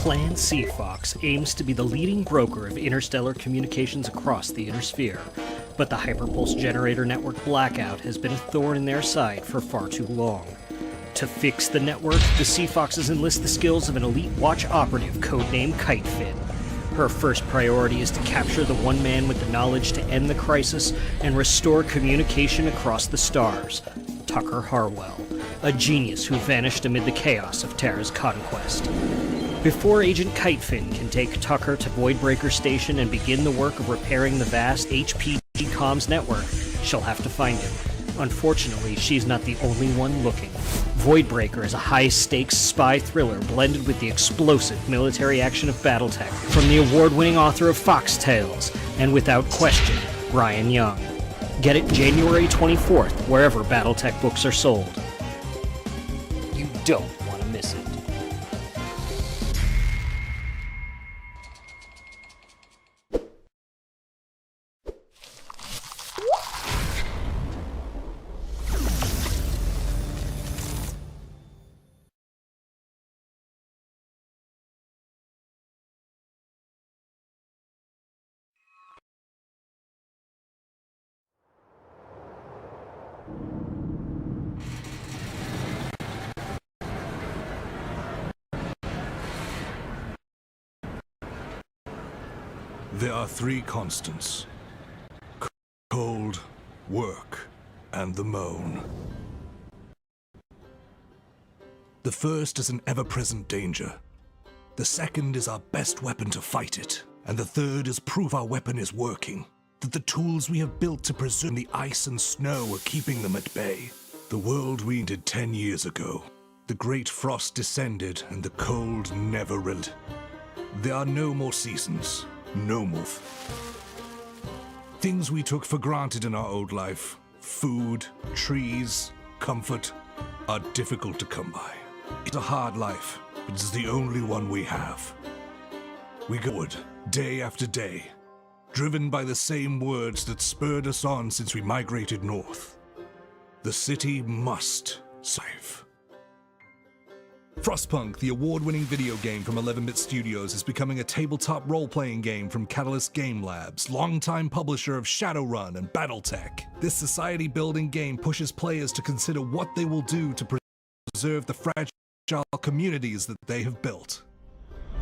Clan Seafox aims to be the leading broker of interstellar communications across the Inner Sphere, but the Hyperpulse Generator Network blackout has been a thorn in their side for far too long. To fix the network, the Seafoxes enlist the skills of an elite watch operative codenamed Kitefin. Her first priority is to capture the one man with the knowledge to end the crisis and restore communication across the stars, Tucker Harwell, a genius who vanished amid the chaos of Terra's conquest. Before Agent Kitefin can take Tucker to Voidbreaker Station and begin the work of repairing the vast HPG comms network, she'll have to find him. Unfortunately, she's not the only one looking. Voidbreaker is a high-stakes spy thriller blended with the explosive military action of Battletech from the award-winning author of Fox Tales, and without question, Brian Young. Get it January 24th, wherever Battletech books are sold. You don't want to miss it. There are three constants: cold, work, and the moan. The first is an ever-present danger. The second is our best weapon to fight it. And the third is proof our weapon is working. That the tools we have built to preserve the ice and snow are keeping them at bay. The world we did 10 years ago. The great frost descended and the cold never relent. There are no more seasons. No more. Things we took for granted in our old life, food, trees, comfort, are difficult to come by. It's a hard life, but it's the only one we have. We go onward, day after day, driven by the same words that spurred us on since we migrated north. The city must survive. Frostpunk, the award-winning video game from 11-Bit Studios, is becoming a tabletop role-playing game from Catalyst Game Labs, longtime publisher of Shadowrun and Battletech. This society-building game pushes players to consider what they will do to preserve the fragile communities that they have built.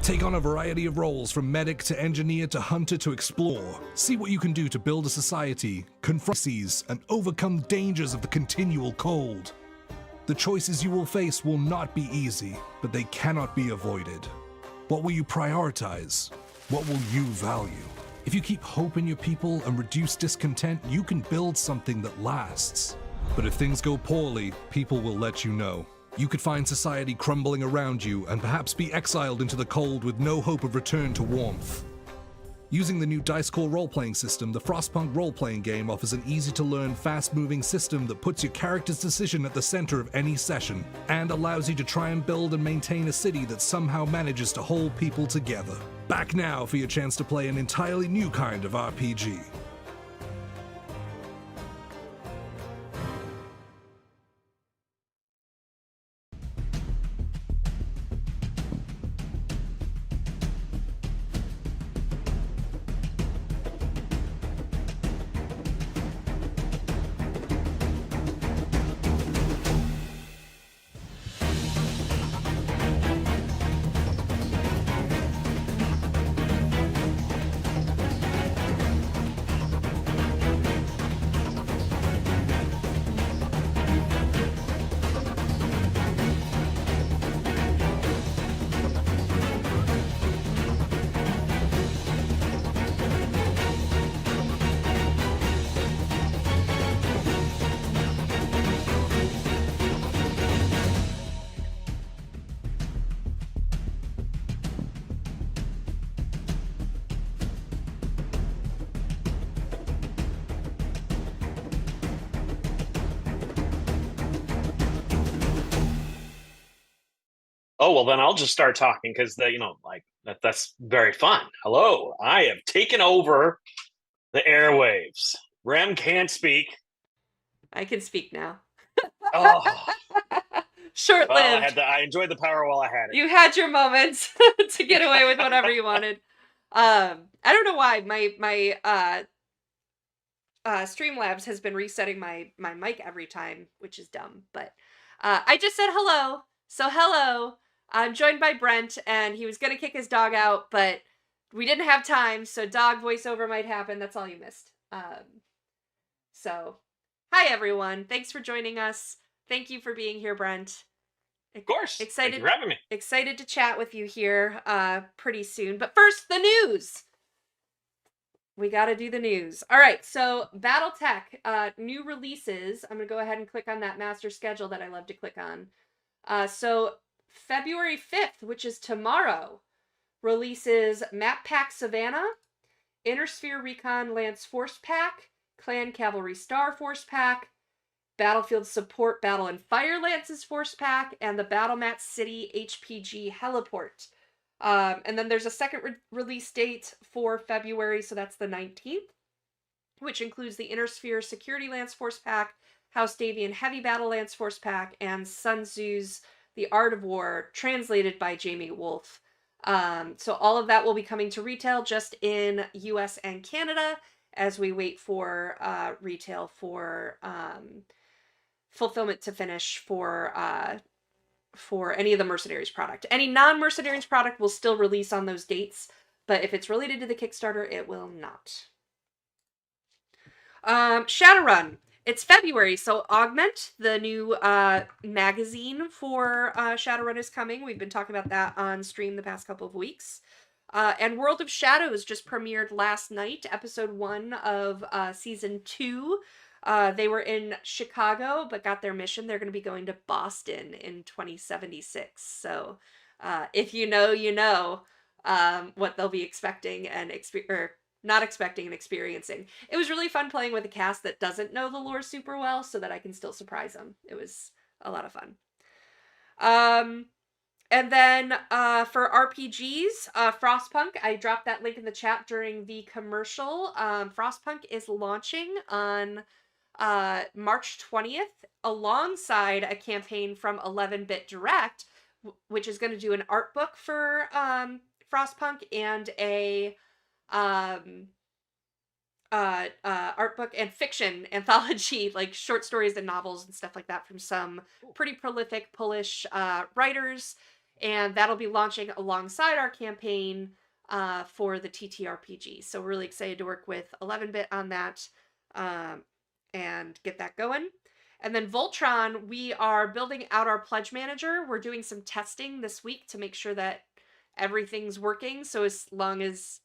Take on a variety of roles, from medic to engineer to hunter to explore. See what you can do to build a society, confront crises, and overcome the dangers of the continual cold. The choices you will face will not be easy, but they cannot be avoided. What will you prioritize? What will you value? If you keep hope in your people and reduce discontent, you can build something that lasts. But if things go poorly, people will let you know. You could find society crumbling around you and perhaps be exiled into the cold with no hope of return to warmth. Using the new Dice Core role-playing system, the Frostpunk role-playing game offers an easy-to-learn, fast-moving system that puts your character's decision at the center of any session, and allows you to try and build and maintain a city that somehow manages to hold people together. Back now for your chance to play an entirely new kind of RPG. Oh, well, then I'll just start talking because, that's very fun. Hello, I have taken over the airwaves. Rem can't speak. I can speak now. Oh, Short-lived. I enjoyed the power while I had it. You had your moments to get away with whatever you wanted. I don't know why my Streamlabs has been resetting my mic every time, which is dumb, but I just said hello. So hello. I'm joined by Brent, and he was gonna kick his dog out, but we didn't have time, so dog voiceover might happen. That's all you missed. So hi everyone. Thanks for joining us. Thank you for being here, Brent. Of course. Excited, Thank you for having me. Excited to chat with you here pretty soon. But first, the news. We got to do the news. All right, so Battletech, new releases. I'm going to go ahead and click on that master schedule that I love to click on. So February 5th, which is tomorrow, releases Map Pack Savannah, Inner Sphere Recon Lance Force Pack, Clan Cavalry Star Force Pack, Battlefield Support Battle and Fire Lances Force Pack, and the Battlemat City HPG Heliport. And then there's a second release date for February, so that's the 19th, which includes the Inner Sphere Security Lance Force Pack, House Davian Heavy Battle Lance Force Pack, and Sun Tzu's The Art of War, translated by Jamie Wolfe. So all of that will be coming to retail just in US and Canada as we wait for retail for fulfillment to finish for any of the Mercenaries product. Any non-Mercenaries product will still release on those dates, but if it's related to the Kickstarter, it will not. Shadowrun. It's February, so Augment, the new magazine for Shadowrun, is coming. We've been talking about that on stream the past couple of weeks. And World of Shadows just premiered last night, episode 1 of season 2. They were in Chicago, but got their mission. They're going to be going to Boston in 2076. So, if you know, you know what they'll be expecting and not expecting and experiencing. It was really fun playing with a cast that doesn't know the lore super well, so that I can still surprise them. It was a lot of fun. And then for RPGs, Frostpunk, I dropped that link in the chat during the commercial. Frostpunk is launching on March 20th alongside a campaign from 11-Bit Direct, which is going to do an art book for Frostpunk and a art book and fiction anthology, like short stories and novels and stuff like that from some pretty prolific Polish writers, and that'll be launching alongside our campaign for the TTRPG. So we're really excited to work with 11-Bit on that and get that going. And then Voltron, we are building out our pledge manager. We're doing some testing this week to make sure that everything's working. So as long as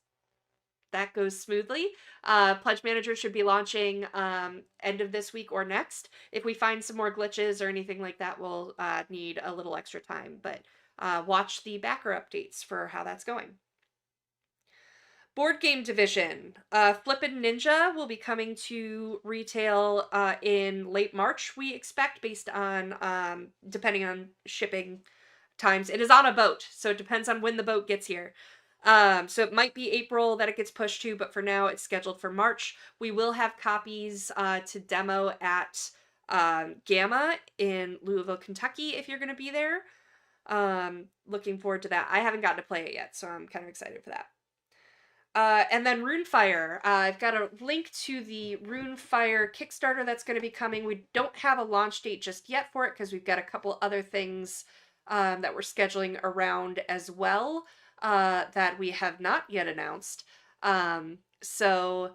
that goes smoothly, pledge manager should be launching end of this week or next. If we find some more glitches or anything like that, we'll need a little extra time, but watch the backer updates for how that's going. Board game division. Flippin' Ninja will be coming to retail in late March, we expect, based on depending on shipping times. It is on a boat, so it depends on when the boat gets here. So it might be April that it gets pushed to, but for now it's scheduled for March. We will have copies to demo at Gamma in Louisville, Kentucky, if you're going to be there. Looking forward to that. I haven't gotten to play it yet, so I'm kind of excited for that. And then Runefire. I've got a link to the Runefire Kickstarter that's going to be coming. We don't have a launch date just yet for it because we've got a couple other things that we're scheduling around as well that we have not yet announced. So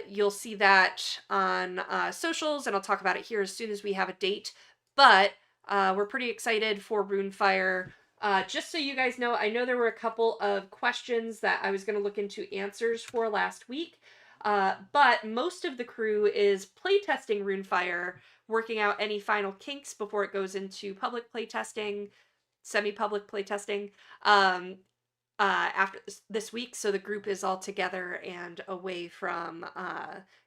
you'll see that on socials, and I'll talk about it here as soon as we have a date. But we're pretty excited for Runefire. Just so you guys know, I know there were a couple of questions that I was going to look into answers for last week, but most of the crew is playtesting Runefire, working out any final kinks before it goes into public playtesting, semi-public playtesting, after this week. So the group is all together and away from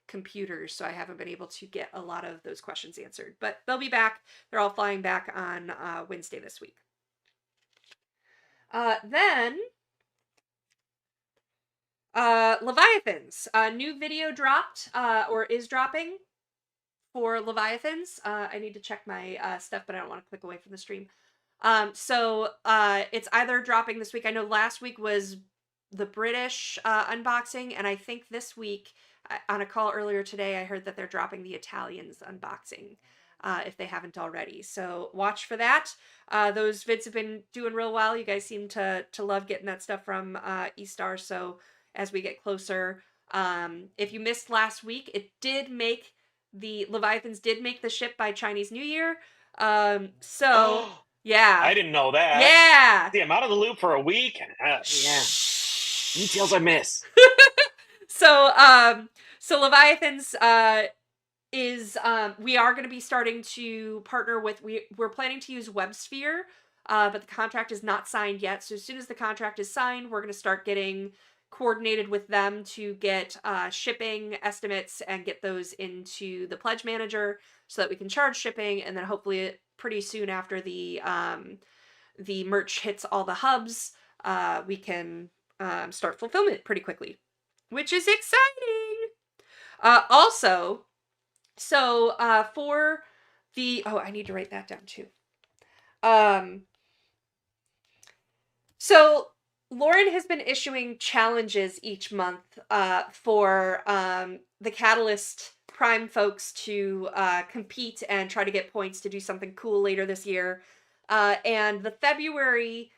computers, so I haven't been able to get a lot of those questions answered. But they'll be back. They're all flying back on Wednesday this week. Then Leviathans. A new video dropped, or is dropping, for Leviathans. I need to check my stuff, but I don't want to click away from the stream. So it's either dropping this week. I know last week was the British unboxing, and I think this week, on a call earlier today, I heard that they're dropping the Italians unboxing, if they haven't already. So watch for that. Those vids have been doing real well. You guys seem to love getting that stuff from eStar. So as we get closer, if you missed last week, the Leviathans did make the ship by Chinese New Year. So yeah, I didn't know that. yeah. See, I'm out of the loop for a week. Yeah, details I miss. So Leviathans is we are going to be starting to partner with, we're planning to use WebSphere, but the contract is not signed yet. So as soon as the contract is signed, we're going to start getting coordinated with them to get shipping estimates and get those into the pledge manager so that we can charge shipping, and then hopefully pretty soon after the merch hits all the hubs, we can start fulfillment pretty quickly, which is exciting. Also, so for the, I need to write that down too. So Lauren has been issuing challenges each month for the Catalyst Prime folks to compete and try to get points to do something cool later this year. And the February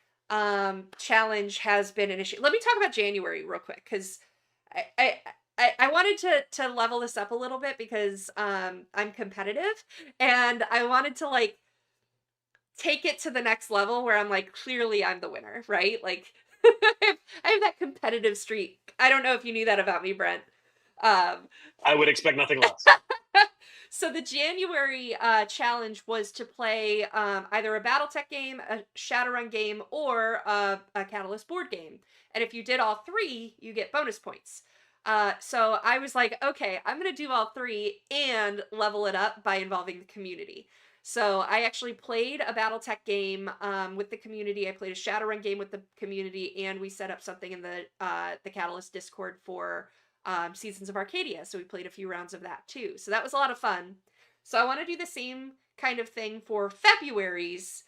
challenge has been an issue. Let me talk about January real quick, because I wanted to level this up a little bit, because I'm competitive, and I wanted to like take it to the next level where I'm like, clearly I'm the winner, right? Like I have that competitive streak. I don't know if you knew that about me, Brent. I would expect nothing less. So the January challenge was to play either a Battletech game, a Shadowrun game, or a Catalyst board game. And if you did all three, you get bonus points. So I was like, okay, I'm going to do all three and level it up by involving the community. So I actually played a Battletech game with the community. I played a Shadowrun game with the community, and we set up something in the Catalyst Discord for Seasons of Arcadia. So we played a few rounds of that too. So that was a lot of fun. So I want to do the same kind of thing for February's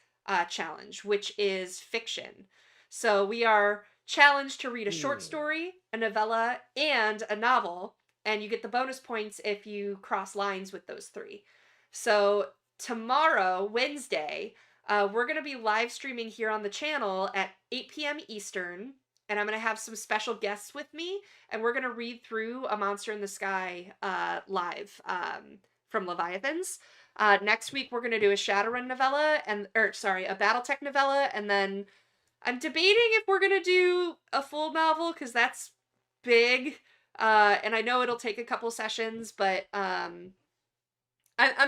challenge, which is fiction. So we are challenged to read a short story, a novella, and a novel, and you get the bonus points if you cross lines with those three. So tomorrow, Wednesday, we're going to be live streaming here on the channel at 8 p.m. Eastern, and I'm going to have some special guests with me, and we're going to read through A Monster in the Sky live from Leviathans. Next week, we're going to do a Shadowrun novella, a Battletech novella, and then I'm debating if we're going to do a full novel, because that's big, and I know it'll take a couple sessions, but I'm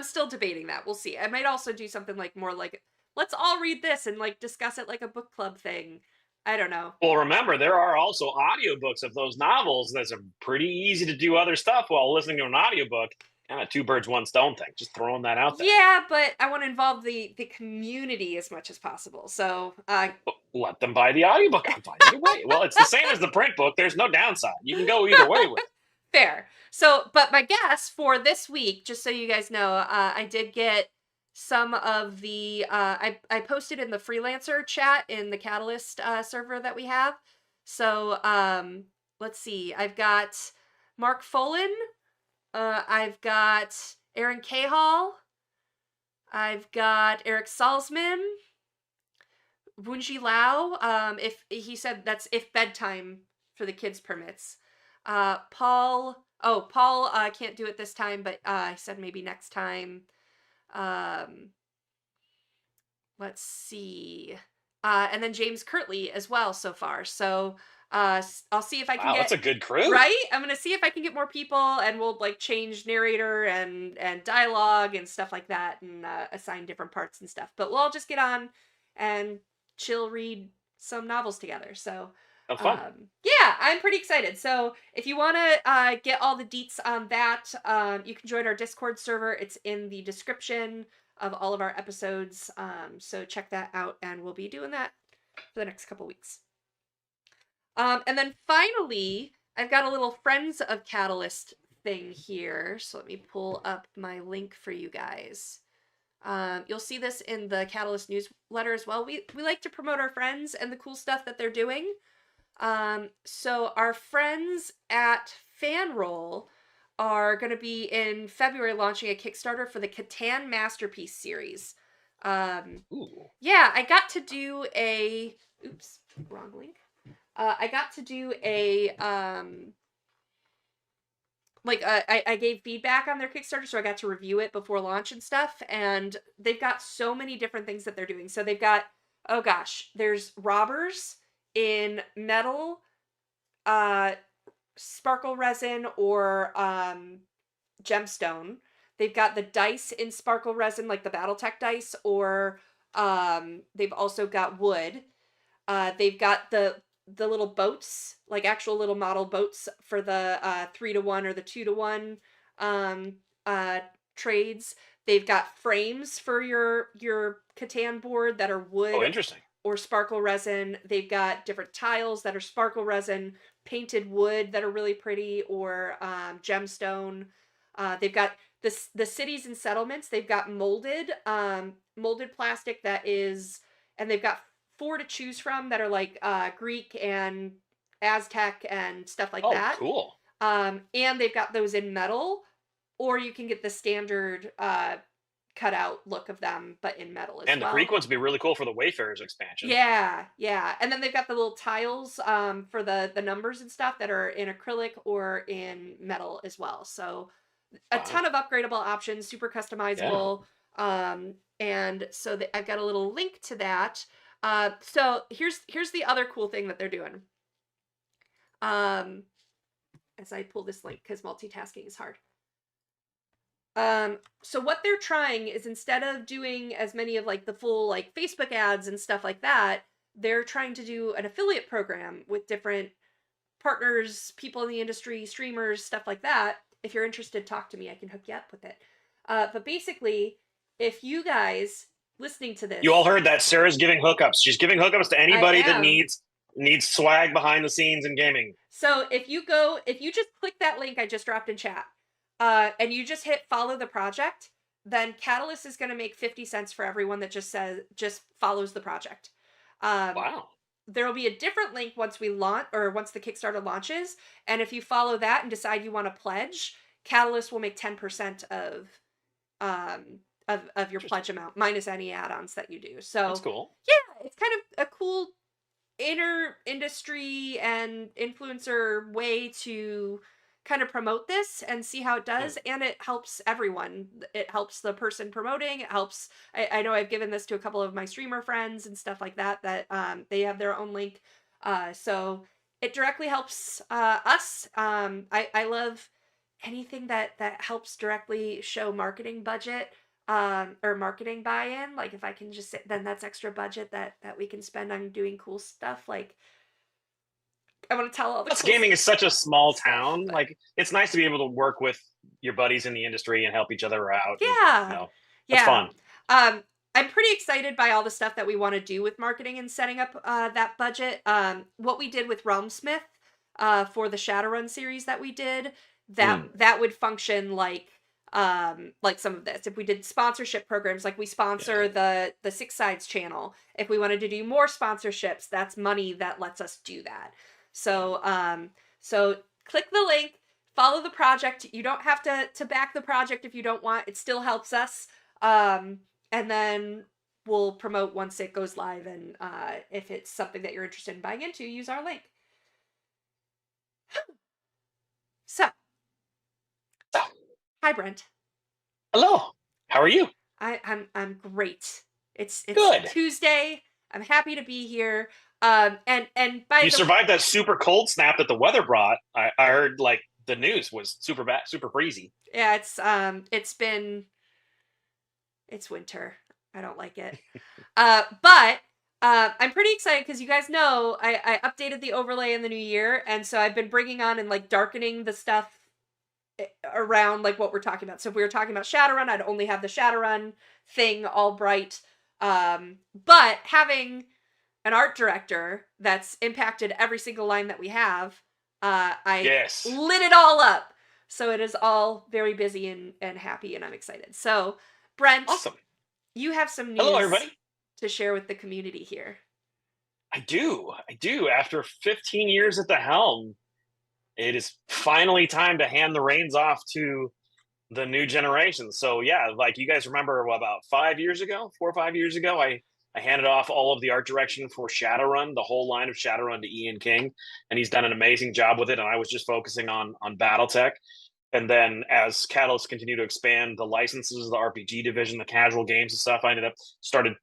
still debating that. We'll see. I might also do something like more like, let's all read this and like discuss it like a book club thing. I don't know. Well, remember, there are also audiobooks of those novels. That's a pretty easy to do other stuff while listening to an audiobook. Kind of two birds, one stone thing. Just throwing that out there. Yeah, but I want to involve the community as much as possible. So let them buy the audiobook. I'm fine either way. Well, it's the same as the print book. There's no downside. You can go either way with it. Fair. So, but my guess for this week, just so you guys know, I did get some of the, I posted in the freelancer chat in the Catalyst server that we have. So, let's see. I've got Mark Follin. I've got Aaron Cahall. I've got Eric Salzman. Wunji Lau. If he said that's if bedtime for the kids permits. Paul can't do it this time, but I said maybe next time. Let's see. And then James Kirtley as well so far. So I'll see if I can get... that's a good crew. Right? I'm going to see if I can get more people, and we'll like change narrator and dialogue and stuff like that, and assign different parts and stuff. But we'll all just get on and chill, read some novels together. So fun. yeah, I'm pretty excited. So if you want to get all the deets on that, you can join our Discord server. It's in the description of all of our episodes. So check that out, and we'll be doing that for the next couple weeks. And then finally, I've got a little Friends of Catalyst thing here. So let me pull up my link for you guys. You'll see this in the Catalyst newsletter as well. We like to promote our friends and the cool stuff that they're doing. So our friends at Fanroll are going to be in February launching a Kickstarter for the Catan Masterpiece series. Ooh. Yeah, I got to do a... Oops, wrong link. I got to do a... I gave feedback on their Kickstarter, so I got to review it before launch and stuff, and they've got so many different things that they're doing. So they've got, oh gosh, there's robbers in metal, sparkle resin, or gemstone. They've got the dice in sparkle resin, like the Battletech dice, or they've also got wood. They've got the little boats, like actual little model boats for the 3-to-1 or the 2-to-1 trades. They've got frames for your Catan board that are wood. Oh, interesting. Or sparkle resin. They've got different tiles that are sparkle resin, painted wood that are really pretty, or gemstone. They've got the cities and settlements. They've got molded plastic that is, and they've got 4 to choose from that are like Greek and Aztec and stuff like that. Oh, cool. And they've got those in metal, or you can get the standard cutout look of them, but in metal as well. And the Greek ones would be really cool for the Wayfarers expansion. Yeah. And then they've got the little tiles for the numbers and stuff that are in acrylic or in metal as well. So a ton of upgradable options, super customizable. Yeah. And so I've got a little link to that. So here's the other cool thing that they're doing. As I pull this link, because multitasking is hard. So what they're trying is, instead of doing as many of like the full like Facebook ads and stuff like that, they're trying to do an affiliate program with different partners, people in the industry, streamers, stuff like that. If you're interested, talk to me. I can hook you up with it. But basically, if you guys listening to this, you all heard that Sarah's giving hookups. She's giving hookups to anybody that needs swag behind the scenes in gaming. So if you just click that link I just dropped in chat, and you just hit follow the project, then Catalyst is going to make 50 cents for everyone that just follows the project. Wow. There will be a different link once we launch, or once the Kickstarter launches, and if you follow that and decide you want to pledge, Catalyst will make 10% of your pledge amount, minus any add-ons that you do. So that's cool. Yeah, it's kind of a cool inter-industry and influencer way to kind of promote this and see how it does. And it helps everyone. It helps the person promoting. It helps, I know I've given this to a couple of my streamer friends and stuff like that, they have their own link. So it directly helps us. I love anything that helps directly show marketing budget, or marketing buy-in. Like, if I can just say, then that's extra budget that we can spend on doing cool stuff. Like, I want to tell all the Plus, gaming is such a small town. Like, it's nice to be able to work with your buddies in the industry and help each other out. Yeah. And, that's fun. I'm pretty excited by all the stuff that we want to do with marketing and setting up that budget. What we did with Realmsmith for the Shadowrun series that we did, that would function like some of this. If we did sponsorship programs, like we sponsor the Six Sides channel, if we wanted to do more sponsorships, that's money that lets us do that. So so click the link, follow the project. You don't have to back the project if you don't want. It still helps us. And then we'll promote once it goes live, and if it's something that you're interested in buying into, use our link. So hi, Brent. Hello. How are you? I'm great. It's good. Tuesday. I'm happy to be here. And by you survived that super cold snap that the weather brought. I heard like the news was super bad, super breezy. Yeah, it's winter. I don't like it. But I'm pretty excited because you guys know I updated the overlay in the new year, and so I've been bringing on and like darkening the stuff around like what we're talking about. So if we were talking about Shadowrun, I'd only have the Shadowrun thing all bright. But having an art director that's impacted every single line that we have, I lit it all up. So it is all very busy and happy, and I'm excited. So, Brent, Awesome. you have some Hello, news everybody. to share with the community here. I do. After 15 years at the helm, it is finally time to hand the reins off to the new generation. So yeah, like you guys remember about 5 years ago, 4 or 5 years ago, I handed off all of the art direction for Shadowrun, the whole line of Shadowrun to Ian King, and he's done an amazing job with it. And I was just focusing on Battletech. And then as Catalyst continued to expand the licenses, the RPG division, the casual games and stuff, I ended up started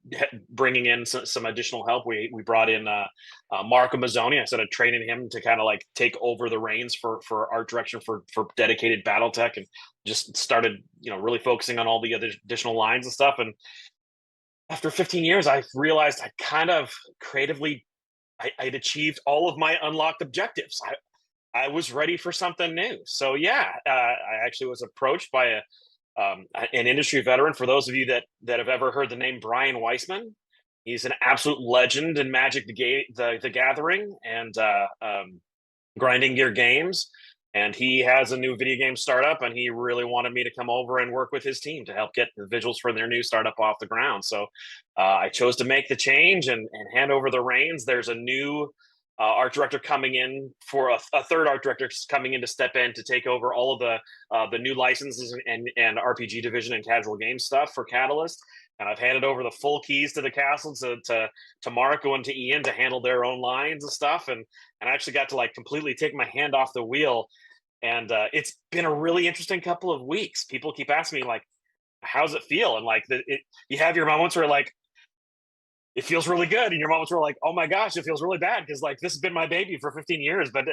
bringing in some additional help. We brought in Marco Mazzoni. I started training him to kind of like take over the reins for art direction for dedicated Battletech, and just started really focusing on all the other additional lines and stuff. And after 15 years, I realized I kind of creatively I'd achieved all of my unlocked objectives. I was ready for something new. So yeah, I actually was approached by an industry veteran. For those of you that have ever heard the name Brian Weissman, he's an absolute legend in Magic the Gathering and grinding gear games. And he has a new video game startup, and he really wanted me to come over and work with his team to help get the visuals for their new startup off the ground. So I chose to make the change and hand over the reins. There's a new art director coming in for a third art director coming in to step in to take over all of the new licenses and RPG division and casual game stuff for Catalyst. And I've handed over the full keys to the castle to Marco and to Ian to handle their own lines and stuff. And I actually got to like completely take my hand off the wheel. And it's been a really interesting couple of weeks. People keep asking me like, how's it feel? And like you have your moments where like, it feels really good, and your moments were like, oh my gosh, it feels really bad because like this has been my baby for 15 years. But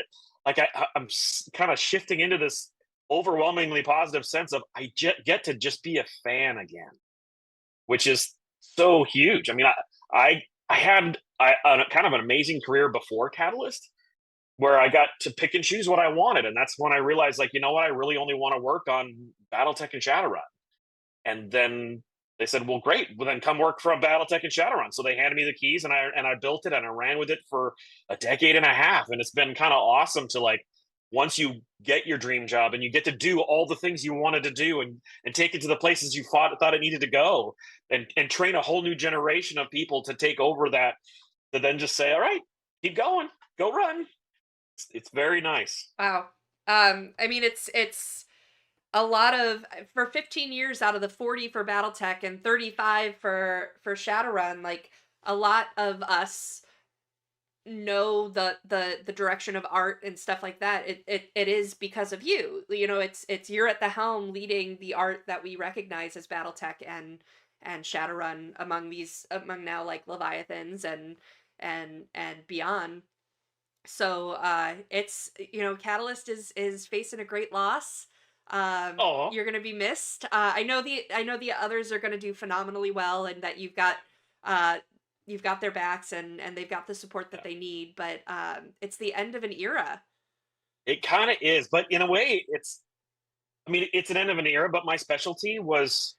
I'm kind of shifting into this overwhelmingly positive sense of I get to just be a fan again, which is so huge. I mean, I had kind of an amazing career before Catalyst, where I got to pick and choose what I wanted, and that's when I realized, like, you know what, I really only want to work on BattleTech and Shadowrun. And then they said, well, great, well then come work for a Battletech and Shadowrun. So they handed me the keys, and I built it, and I ran with it for a decade and a half. And it's been kind of awesome to like, once you get your dream job and you get to do all the things you wanted to do and take it to the places you thought it needed to go, and train a whole new generation of people to take over that, to then just say, all right, keep going, go run. It's very nice. Wow. I mean, it's a lot of, for 15 years out of the 40 for Battletech and 35 for Shadowrun, like a lot of us know the direction of art and stuff like that. It is because of you. You know, it's you're at the helm leading the art that we recognize as Battletech and Shadowrun among now like Leviathans and beyond. So it's, you know, Catalyst is facing a great loss. You're gonna be missed. I know the others are gonna do phenomenally well, and that you've got their backs and they've got the support that they need. But it's the end of an era. It kind of is, but in a way, it's an end of an era. But my specialty was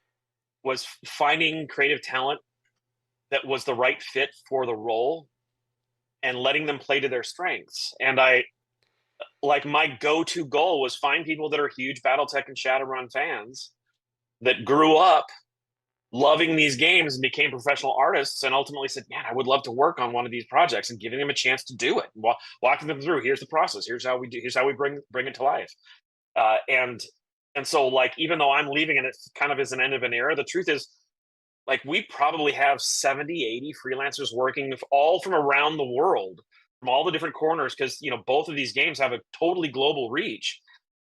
finding creative talent that was the right fit for the role and letting them play to their strengths. And my go-to goal was find people that are huge Battletech and Shadowrun fans that grew up loving these games and became professional artists, and ultimately said, man, I would love to work on one of these projects, and giving them a chance to do it, walking them through, here's the process, here's how we bring it to life. And so, like, even though I'm leaving and it kind of is an end of an era, the truth is, like, we probably have 70, 80 freelancers working all from around the world, from all the different corners, because, you know, both of these games have a totally global reach,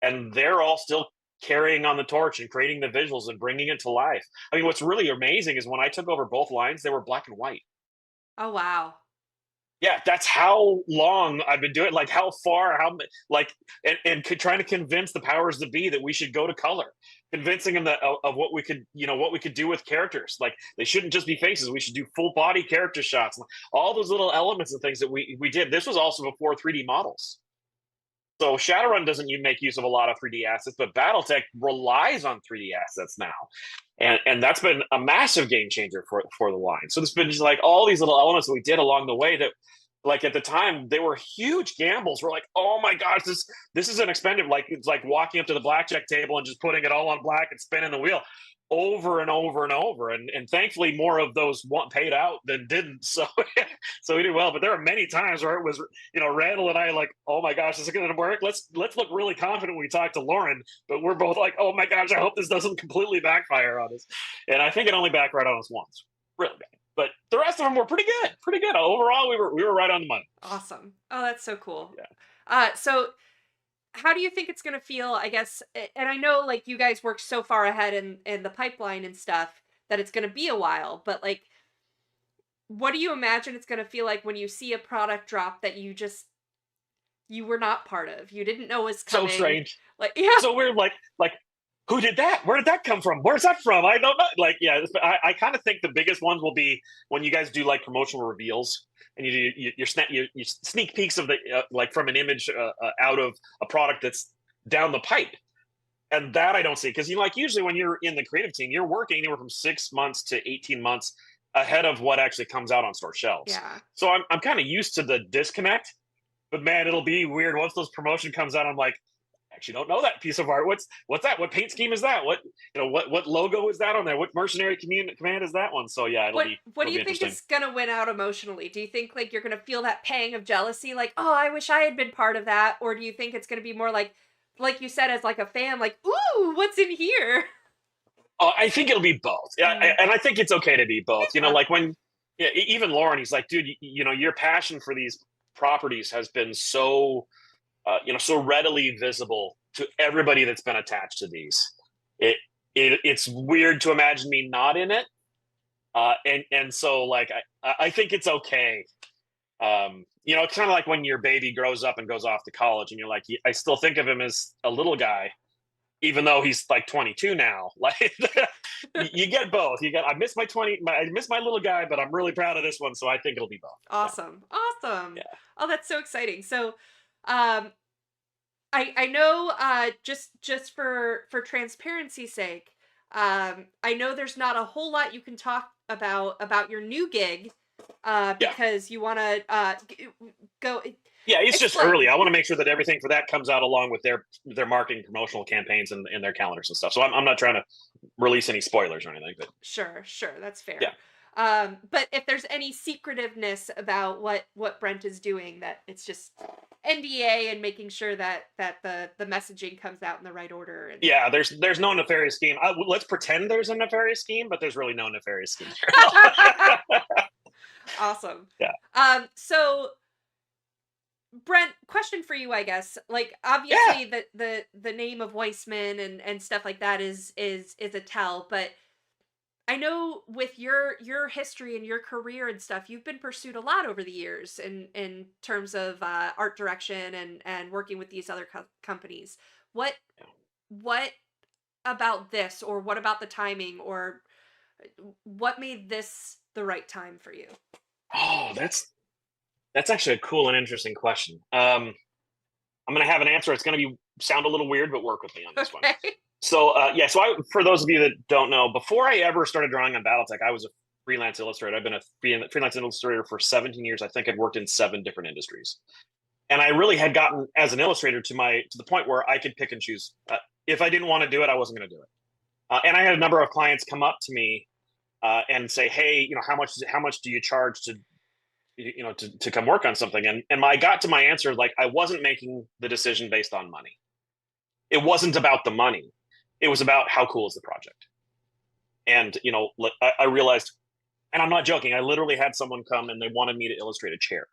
and they're all still carrying on the torch and creating the visuals and bringing it to life. I mean, what's really amazing is when I took over both lines, they were black and white. Oh, wow. Yeah, that's how long I've been doing it. Like, how far, and trying to convince the powers that be that we should go to color, convincing them of what we could, what we could do with characters. Like, they shouldn't just be faces. We should do full body character shots. All those little elements and things that we did. This was also before 3D models. So Shadowrun doesn't make use of a lot of 3D assets, but Battletech relies on 3D assets now. And that's been a massive game changer for the line. So there's been just like all these little elements that we did along the way that like at the time, they were huge gambles. We're like, oh my gosh, this is an expensive. Like it's like walking up to the blackjack table and just putting it all on black and spinning the wheel over and over and over. And thankfully, more of those paid out than didn't. So so we did well. But there were many times where it was, Randall and I like, oh my gosh, is it going to work? Let's look really confident when we talk to Lauren. But we're both like, oh my gosh, I hope this doesn't completely backfire on us. And I think it only backfired on us once, really bad. But the rest of them were pretty good. Pretty good. Overall, we were right on the money. Awesome. Oh, that's so cool. Yeah. So how do you think it's going to feel, I guess, and I know like you guys worked so far ahead in the pipeline and stuff that it's going to be a while, but like, what do you imagine it's going to feel like when you see a product drop that you were not part of? You didn't know was coming. So strange. Like, yeah. So weird. Like, who did that? Where did that come from? Where's that from? I don't know. Like, yeah, I kind of think the biggest ones will be when you guys do like promotional reveals and you do your sneak peeks of the like from an image out of a product that's down the pipe, and that I don't see because like usually when you're in the creative team, you're working anywhere from 6 months to 18 months ahead of what actually comes out on store shelves. Yeah. So I'm kind of used to the disconnect, but man, it'll be weird once those promotion comes out. I'm like, actually don't know that piece of art. What's that? What paint scheme is that? What logo is that on there? What mercenary command is that one? So yeah, what do you think is gonna win out emotionally? Do you think like you're gonna feel that pang of jealousy, like, oh, I wish I had been part of that, or do you think it's gonna be more like you said, as like a fan, like, ooh, what's in here? I think it'll be both. Yeah, and I think it's okay to be both. Like when even Lauren, he's like, dude, your passion for these properties has been so. So readily visible to everybody that's been attached to these. It's weird to imagine me not in it, and so like I think it's okay. It's kind of like when your baby grows up and goes off to college, and you're like, I still think of him as a little guy, even though he's like 22 now. Like you get both. I miss my little guy, but I'm really proud of this one, so I think it'll be both. Awesome. Yeah. Awesome. Yeah. Oh, that's so exciting. So I know just for transparency's sake, I know there's not a whole lot you can talk about your new gig because you want to go. Yeah, it's just early. I want to make sure that everything for that comes out along with their marketing promotional campaigns and their calendars and stuff. So I'm not trying to release any spoilers or anything. But sure, that's fair. Yeah. But if there's any secretiveness about what Brent is doing, that it's just NDA and making sure that the messaging comes out in the right order. And... Yeah, there's no nefarious scheme. Let's pretend there's a nefarious scheme, but there's really no nefarious scheme. Awesome. Yeah. So Brent, question for you, I guess. Like, obviously, the name of Weissman and stuff like that is a tell, but I know with your history and your career and stuff, you've been pursued a lot over the years in terms of art direction and working with these other companies. What about this, or what about the timing, or what made this the right time for you? Oh, that's actually a cool and interesting question. I'm going to have an answer. It's going to sound a little weird, but work with me on this one. So, for those of you that don't know, before I ever started drawing on Battletech, I was a freelance illustrator. I've been a freelance illustrator for 17 years. I think I'd worked in 7 different industries. And I really had gotten, as an illustrator, to the point where I could pick and choose. If I didn't want to do it, I wasn't going to do it. And I had a number of clients come up to me and say, hey, how much do you charge to come work on something? And I got to my answer, like, I wasn't making the decision based on money. It wasn't about the money. It was about how cool is the project. And, I realized, and I'm not joking, I literally had someone come and they wanted me to illustrate a chair.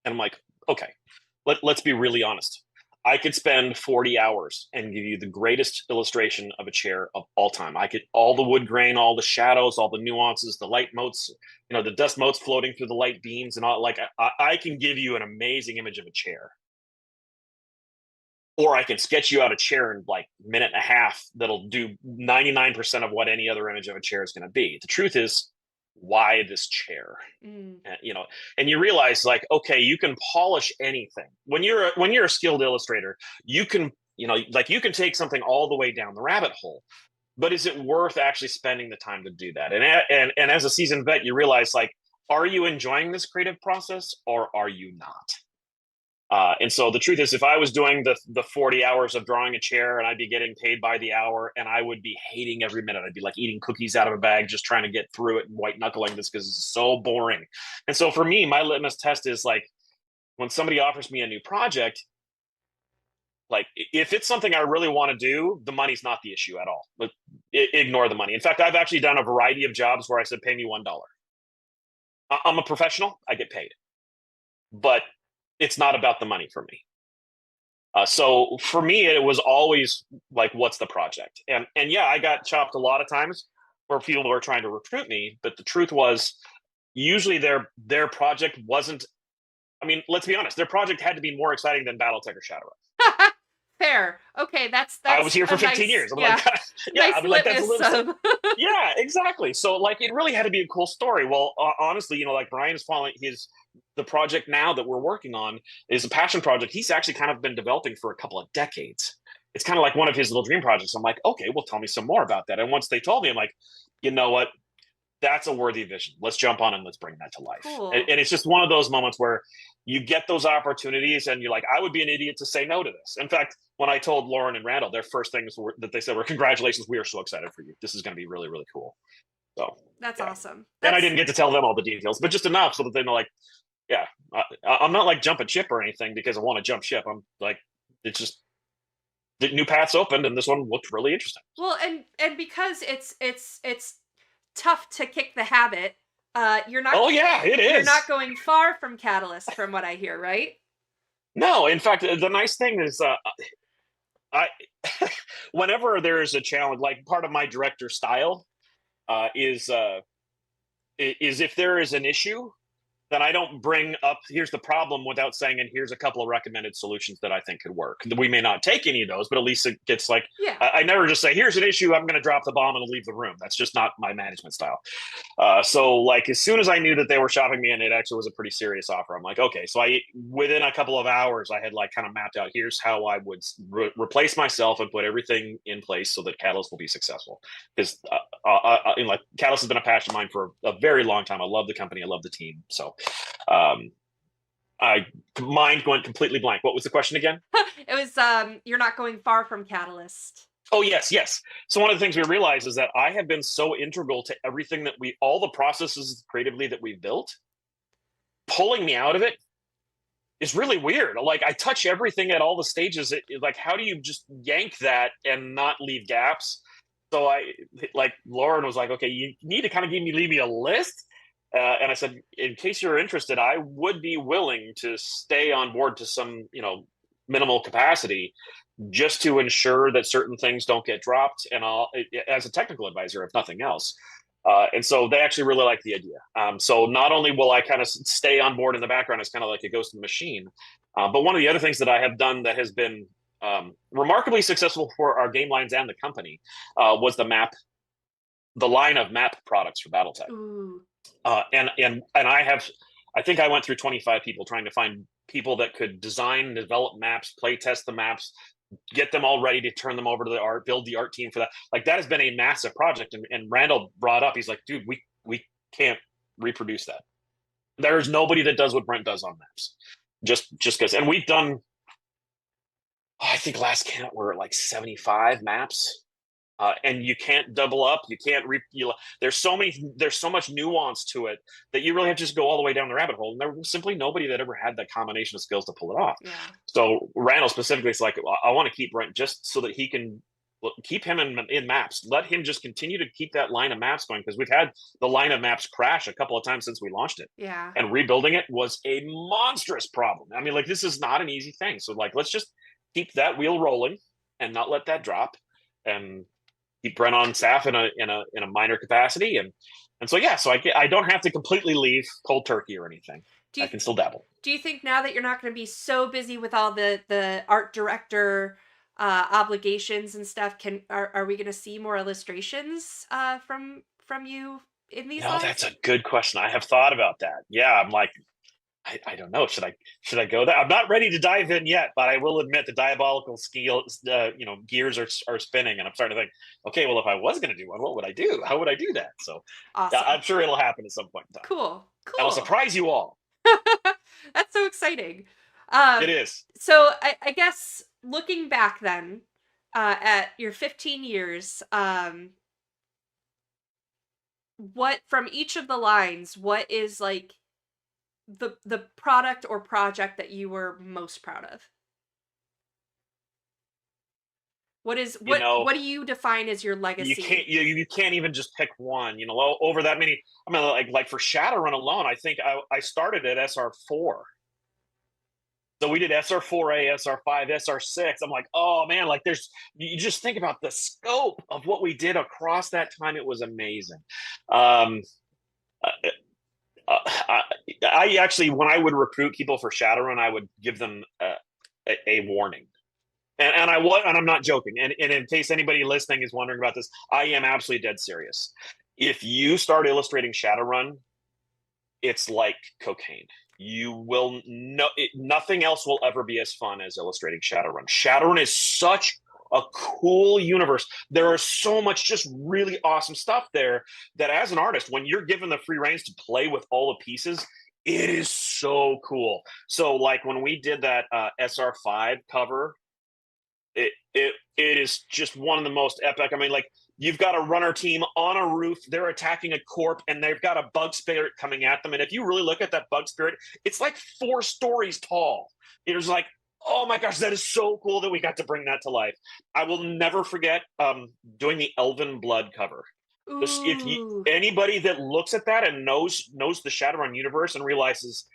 And I'm like, okay, let's be really honest. I could spend 40 hours and give you the greatest illustration of a chair of all time. I could, all the wood grain, all the shadows, all the nuances, the light motes, the dust motes floating through the light beams and all. Like, I can give you an amazing image of a chair. Or I can sketch you out a chair in like a minute and a half that'll do 99% of what any other image of a chair is going to be. The truth is, why this chair? And you realize, like, okay, you can polish anything. When you're a skilled illustrator, you can you can take something all the way down the rabbit hole. But is it worth actually spending the time to do that? And as a seasoned vet, you realize, like, are you enjoying this creative process or are you not? And so the truth is, if I was doing the 40 hours of drawing a chair and I'd be getting paid by the hour and I would be hating every minute, I'd be like eating cookies out of a bag, just trying to get through it and white knuckling this because it's so boring. And so for me, my litmus test is like when somebody offers me a new project, like if it's something I really want to do, the money's not the issue at all. But ignore the money. In fact, I've actually done a variety of jobs where I said, pay me $1. I'm a professional, I get paid. But it's not about the money for me. So for me, it was always like, what's the project? And yeah, I got chopped a lot of times where people were trying to recruit me, but the truth was usually their project wasn't, I mean, let's be honest, their project had to be more exciting than Battletech or Shadowrun. Fair. Okay, that's I was here for a 15 nice, years. I'm yeah, like, yeah, nice I mean, like that's a litmus little, of. yeah, exactly. So like, it really had to be a cool story. Well, honestly, like Brian is following the project now that we're working on is a passion project. He's actually kind of been developing for a couple of decades. It's kind of like one of his little dream projects. I'm like, okay, well, tell me some more about that. And once they told me, I'm like, you know what? That's a worthy vision. Let's jump on and let's bring that to life. Cool. And it's just one of those moments where you get those opportunities and you're like, I would be an idiot to say no to this. In fact, when I told Lauren and Randall, their first things that they said were, congratulations, we are so excited for you. This is going to be really, really cool. So that's awesome. And I didn't get to tell them all the details, but just enough so that they know, like, yeah, I'm not like jumping ship or anything because I want to jump ship. I'm like, it's just the new paths opened and this one looked really interesting. Well, and because it's tough to kick the habit, you're not. Oh yeah, it is. You're not going far from Catalyst, from what I hear, right? No, in fact, the nice thing is, I whenever there is a challenge, like part of my director style is if there is an issue, then I don't bring up, here's the problem without saying, and here's a couple of recommended solutions that I think could work. We may not take any of those, but at least it gets like, yeah. I never just say, here's an issue, I'm going to drop the bomb and leave the room. That's just not my management style. So like, as soon as I knew that they were shopping me and it actually was a pretty serious offer, I'm like, okay. So within a couple of hours, I had like kind of mapped out, here's how I would replace myself and put everything in place so that Catalyst will be successful. Because like Catalyst has been a passion of mine for a very long time. I love the company. I love the team. So mind went completely blank. What was the question again? It was you're not going far from Catalyst. Oh yes. So one of the things we realized is that I have been so integral to everything that all the processes creatively that we've built. Pulling me out of it is really weird. Like I touch everything at all the stages. Like how do you just yank that and not leave gaps? So Lauren was like, okay, you need to kind of leave me a list. And I said, in case you're interested, I would be willing to stay on board to some, minimal capacity just to ensure that certain things don't get dropped. And as a technical advisor, if nothing else. And so they actually really like the idea. So not only will I kind of stay on board in the background as kind of like a ghost in the machine, but one of the other things that I have done that has been remarkably successful for our game lines and the company was the line of map products for Battletech. Ooh. And I think I went through 25 people trying to find people that could design, develop maps, play test the maps, get them all ready to turn them over to the art, build the art team for that. Like that has been a massive project. And Randall brought up, he's like, dude, we can't reproduce that. There's nobody that does what Brent does on maps. Just because, and we've done, I think last count we're at like 75 maps. And you can't double up. You can't there's so much nuance to it that you really have to just go all the way down the rabbit hole. And there was simply nobody that ever had that combination of skills to pull it off. Yeah. So Randall specifically is like, I want to keep Brent just so that he can keep him in maps. Let him just continue to keep that line of maps going, because we've had the line of maps crash a couple of times since we launched it. Yeah. And rebuilding it was a monstrous problem. I mean, like this is not an easy thing. So like, let's just keep that wheel rolling and not let that drop. And keep Brent on staff in a minor capacity, and so I don't have to completely leave cold turkey or anything. I can still dabble. Do you think now that you're not going to be so busy with all the art director obligations and stuff, are we going to see more illustrations from you in these? No, that's a good question. I have thought about that. Yeah, I'm like, I don't know. Should I go there? I'm not ready to dive in yet, but I will admit the diabolical skills, gears are spinning, and I'm starting to think, okay, well, if I was going to do one, what would I do? How would I do that? So, yeah, Awesome. I'm sure it'll happen at some point in time, Cool. and I'll Cool. surprise you all. That's so exciting. It is. So I guess looking back then, at your 15 years, what from each of the lines, what is like the product or project that you were most proud of? What is You know, what do you define as your you legacy? can't you can't even just pick one. Over that many. I mean, like for Shadowrun alone, I think I started at SR4. So we did SR4A, SR5, SR6. I'm like, oh man, like you just think about the scope of what we did across that time. It was amazing. Um, I actually, when I would recruit people for Shadowrun, I would give them a warning. And I'm not joking. And in case anybody listening is wondering about this, I am absolutely dead serious. If you start illustrating Shadowrun, it's like cocaine. You will nothing else will ever be as fun as illustrating Shadowrun. Shadowrun is such a cool universe. There is so much just really awesome stuff there that as an artist, when you're given the free reins to play with all the pieces, it is so cool. So like when we did that SR5 cover, it is just one of the most epic. I mean, like you've got a runner team on a roof, they're attacking a corp, and they've got a bug spirit coming at them. And if you really look at that bug spirit, it's like 4 stories tall. It was like, oh my gosh, that is so cool that we got to bring that to life. I will never forget doing the Elven Blood cover. Anybody that looks at that and knows the Shadowrun universe and realizes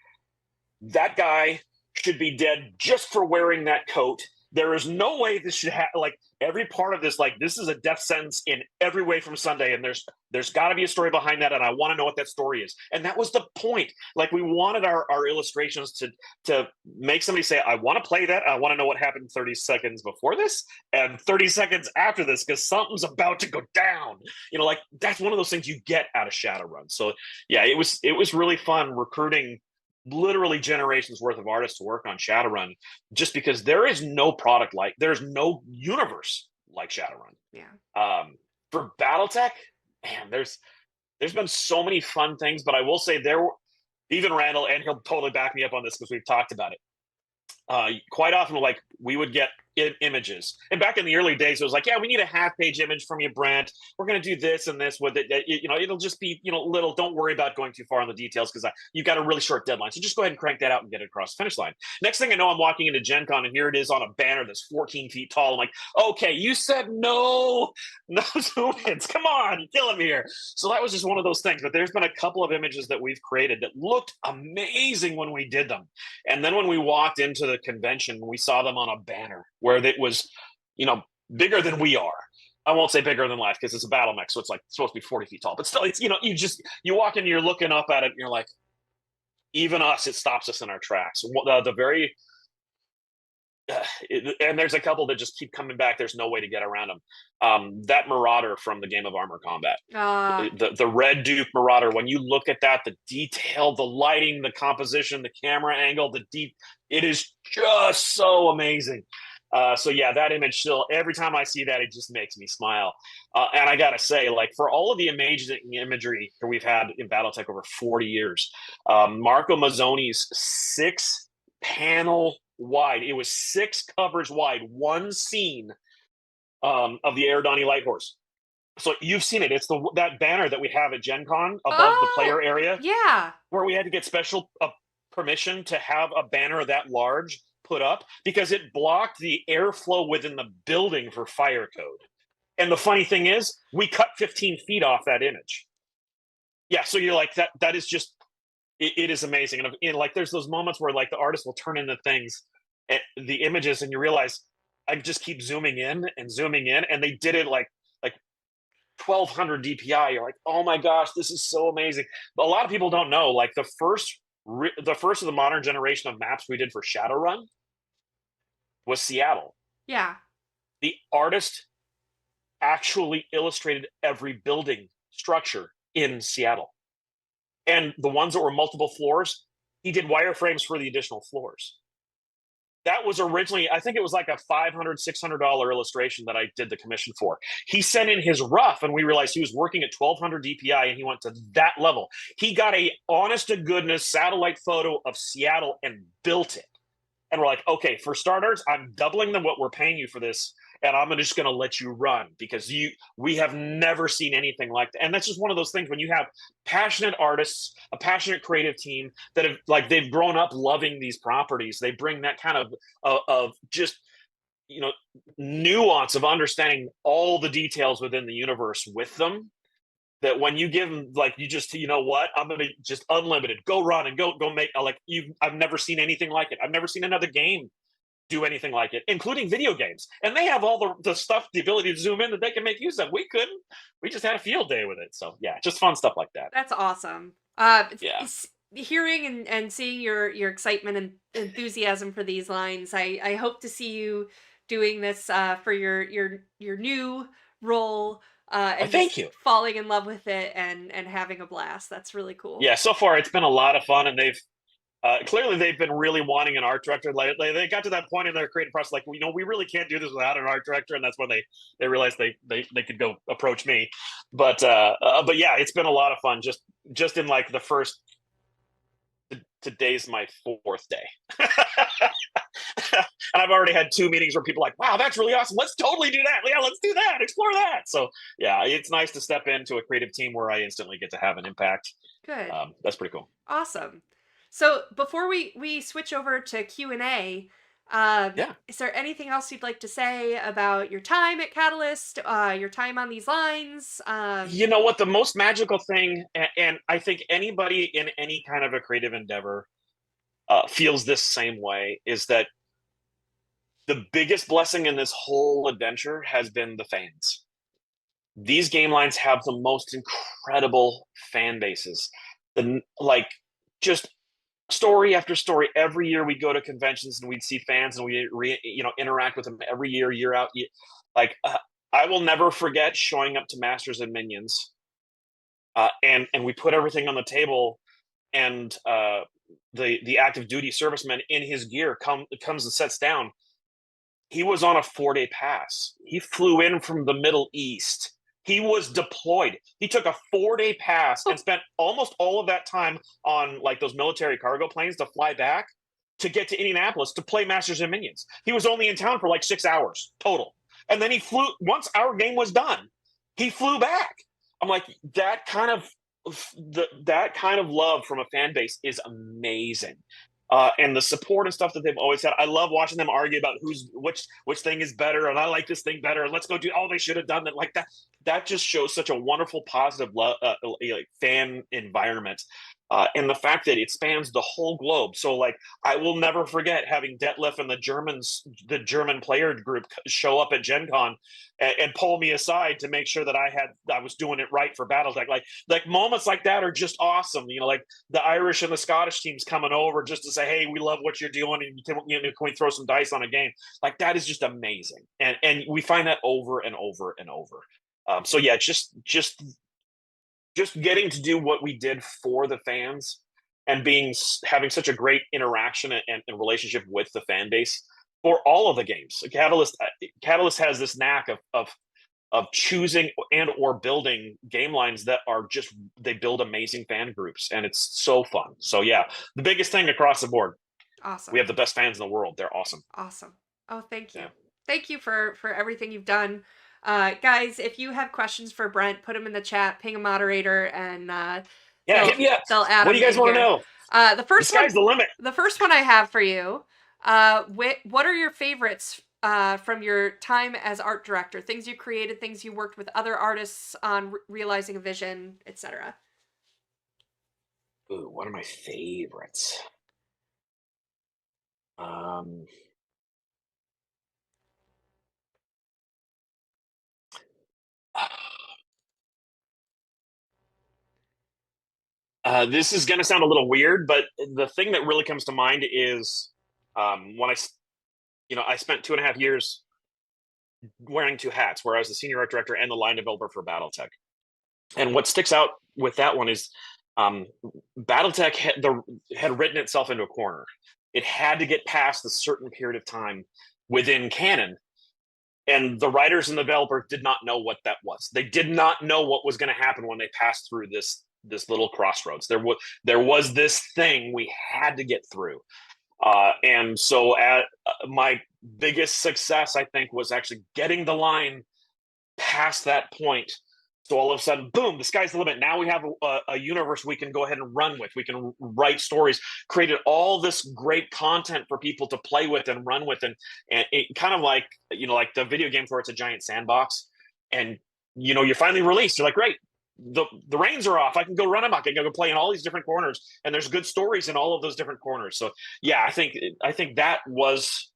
that guy should be dead just for wearing that coat. There is no way this should have, like, every part of this, like, this is a death sentence in every way from Sunday, and there's got to be a story behind that, and I want to know what that story is. And that was the point. Like, we wanted our illustrations to make somebody say, I want to play that, I want to know what happened 30 seconds before this, and 30 seconds after this, because something's about to go down. Like, that's one of those things you get out of Shadowrun. So, yeah, it was really fun recruiting literally generations worth of artists to work on Shadowrun, just because there is no product there's no universe like Shadowrun. Yeah. For Battletech, man, there's been so many fun things, but I will say even Randall, and he'll totally back me up on this because we've talked about it. Quite often, like we would get images, and back in the early days, it was like, yeah, we need a half-page image from you, Brent. We're going to do this and this with it. It'll just be little. Don't worry about going too far on the details because you've got a really short deadline. So just go ahead and crank that out and get it across the finish line. Next thing I know, I'm walking into Gen Con, and here it is on a banner that's 14 feet tall. I'm like, okay, you said no zoom-ins. Come on, you're killing me here. So that was just one of those things. But there's been a couple of images that we've created that looked amazing when we did them, and then when we walked into the convention, we saw them on a banner where it was, bigger than we are. I won't say bigger than life because it's a battle mech, so it's like supposed to be 40 feet tall. But still, it's you walk in, you're looking up at it, and you're like, even us, it stops us in our tracks. And there's a couple that just keep coming back. There's no way to get around them. That Marauder from the game of Armor Combat, the Red Duke Marauder. When you look at that, the detail, the lighting, the composition, the camera angle, it is just so amazing. So yeah, that image still, every time I see that, it just makes me smile. And I gotta say, like, for all of the amazing imagery that we've had in Battletech over 40 years, Marco Mazzoni's 6-panel wide, it was 6 covers wide, one scene of the Erdani Light Horse. So you've seen it. It's that banner that we have at Gen Con above the player area. Yeah. Where we had to get special permission to have a banner that large put up because it blocked the airflow within the building for fire code. And the funny thing is, we cut 15 feet off that image. Yeah, so you're like, that is just, it is amazing. And like, there's those moments where like the artist will turn in the things, the images, and you realize I just keep zooming in, and they did it like 1200 DPI. You're like, oh my gosh, this is so amazing. But a lot of people don't know, like the first of the modern generation of maps we did for Shadowrun was Seattle. Yeah. The artist actually illustrated every building structure in Seattle. And the ones that were multiple floors, he did wireframes for the additional floors. That was originally, I think it was like a $500, $600 illustration that I did the commission for. He sent in his rough, and we realized he was working at 1200 DPI, and he went to that level. He got a honest to goodness satellite photo of Seattle and built it. And we're like, okay, for starters, I'm doubling what we're paying you for this, and I'm just going to let you run because we have never seen anything like that. And that's just one of those things when you have passionate artists, a passionate creative team that have they've grown up loving these properties. They bring that kind of just nuance of understanding all the details within the universe with them. That when you give them you know what, I'm gonna just unlimited go run and go make I've never seen anything like it. I've never seen another game do anything like it, including video games. And they have all the stuff, the ability to zoom in that they can make use of. We couldn't. We just had a field day with it. So yeah, just fun stuff like that. That's awesome. Yeah. Hearing and seeing your excitement and enthusiasm for these lines, I hope to see you doing this for your new role. And thank you. Falling in love with it and having a blast. That's really cool. Yeah, so far it's been a lot of fun, and they've clearly they've been really wanting an art director. They got to that point in their creative process, we really can't do this without an art director, and that's when they realized they could go approach me. But yeah, it's been a lot of fun. Just in the first. Today's my 4th day. And I've already had 2 meetings where people are like, wow, that's really awesome. Let's totally do that. Yeah, let's do that. Explore that. So yeah, it's nice to step into a creative team where I instantly get to have an impact. Good. That's pretty cool. Awesome. So before we switch over to Q&A, is there anything else you'd like to say about your time at Catalyst, your time on these lines? You know what? The most magical thing, and I think anybody in any kind of a creative endeavor feels this same way, is that the biggest blessing in this whole adventure has been the fans. These game lines have the most incredible fan bases. Just story after story. Every year we'd go to conventions and we'd see fans and we interact with them every year out. I will never forget showing up to Masters and Minions, and we put everything on the table, and the active duty serviceman in his gear comes and sets down. He was on a 4-day pass. He flew in from the Middle East. He was deployed. He took a 4-day pass and spent almost all of that time on those military cargo planes to fly back to get to Indianapolis to play Masters and Minions. He was only in town for 6 hours total. And then he flew, once our game was done, he flew back. I'm like, that kind of love from a fan base is amazing. And the support and stuff that they've always had. I love watching them argue about which thing is better, and I like this thing better, and let's go do. Oh, they should have done that. That. That just shows such a wonderful, positive fan environment, and the fact that it spans the whole globe. So, I will never forget having Detlef and the German player group show up at Gen Con and pull me aside to make sure that I was doing it right for Battletech. Moments like that are just awesome. The Irish and the Scottish teams coming over just to say, hey, we love what you're doing, and can we throw some dice on a game? That is just amazing, and we find that over and over and over. So yeah, just getting to do what we did for the fans and having such a great interaction and relationship with the fan base for all of the games. Catalyst has this knack of choosing and or building game lines that are they build amazing fan groups, and it's so fun. So yeah, the biggest thing across the board. Awesome. We have the best fans in the world. They're awesome. Awesome. Oh, thank you. Yeah. Thank you for everything you've done. Guys, if you have questions for Brent, put them in the chat, ping a moderator, and hit me up. They'll add what do you guys want to know? The sky's the limit. The first one I have for you, what are your favorites from your time as art director? Things you created, things you worked with other artists on realizing a vision, etc. Ooh, one of my favorites. This is going to sound a little weird, but the thing that really comes to mind is when I spent 2.5 years wearing 2 hats, where I was the senior art director and the line developer for Battletech. And what sticks out with that one is Battletech had written itself into a corner. It had to get past a certain period of time within canon, and the writers and the developers did not know what that was. They did not know what was going to happen when they passed through this little crossroads. There was this thing we had to get through, and so my biggest success, I think, was actually getting the line past that point. So all of a sudden, boom, the sky's the limit. Now we have a universe we can go ahead and run with. We can write stories, created all this great content for people to play with and run with. And it kind of like, like the video games where it's a giant sandbox and, you're finally released. You're like, great, the reins are off. I can go run amok. I can go play in all these different corners. And there's good stories in all of those different corners. So yeah, I think that was,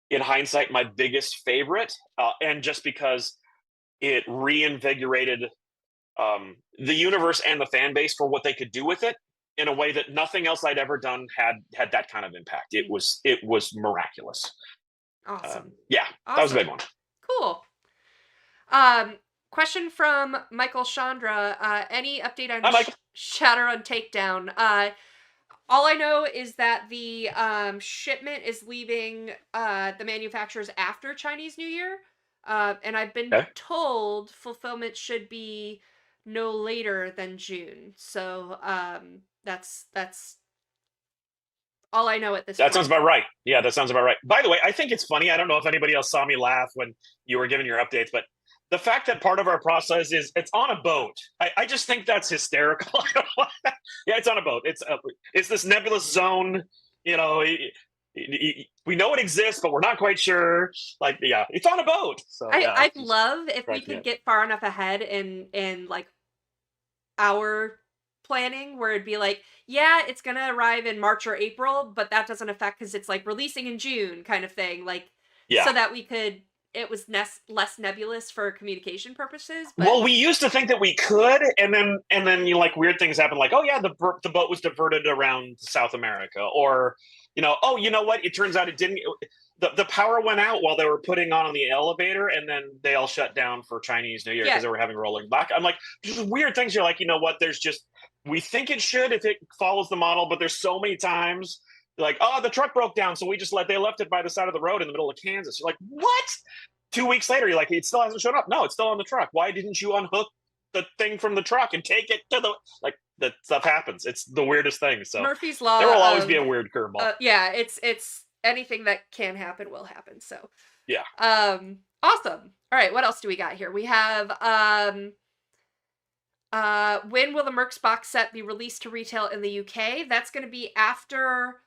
in hindsight, my biggest favorite. And just because it reinvigorated the universe and the fan base for what they could do with it in a way that nothing else I'd ever done had that kind of impact. It was miraculous. Awesome. Yeah, awesome. That was a big one. Cool. Question from Michael Chandra. Any update on Shadowrun Takedown? All I know is that the shipment is leaving the manufacturers after Chinese New Year. And I've been told fulfillment should be no later than June. So that's all I know at this point. That sounds about right. Yeah, that sounds about right. By the way, I think it's funny. I don't know if anybody else saw me laugh when you were giving your updates, but the fact that part of our process is it's on a boat. I just think that's hysterical. Yeah, it's on a boat. It's this nebulous zone, we know it exists, but we're not quite sure. Like, yeah, it's on a boat. So I'd love if we could get far enough ahead in like our planning where it'd be like, yeah, it's gonna arrive in March or April, but that doesn't affect because it's like releasing in June kind of thing. Like, so that it was less nebulous for communication purposes. But... Well, we used to think that we could, and then weird things happen. Like, oh yeah, the boat was diverted around South America, or oh, you know what? It turns out it didn't. The power went out while they were putting on the elevator, and then they all shut down for Chinese New Year because they were having rolling back. I'm like, just weird things. You're like, you know what? We think it should if it follows the model, but there's so many times like, oh, the truck broke down, so they left it by the side of the road in the middle of Kansas. You're like, what? 2 weeks later, you're like, it still hasn't shown up. No, it's still on the truck. Why didn't you unhook the thing from the truck and take it to that stuff happens. It's the weirdest thing. So Murphy's Law. There will always be a weird curveball. Yeah, it's anything that can happen will happen. So yeah. Awesome. All right, what else do we got here? We have when will the Mercs box set be released to retail in the UK? That's going to be after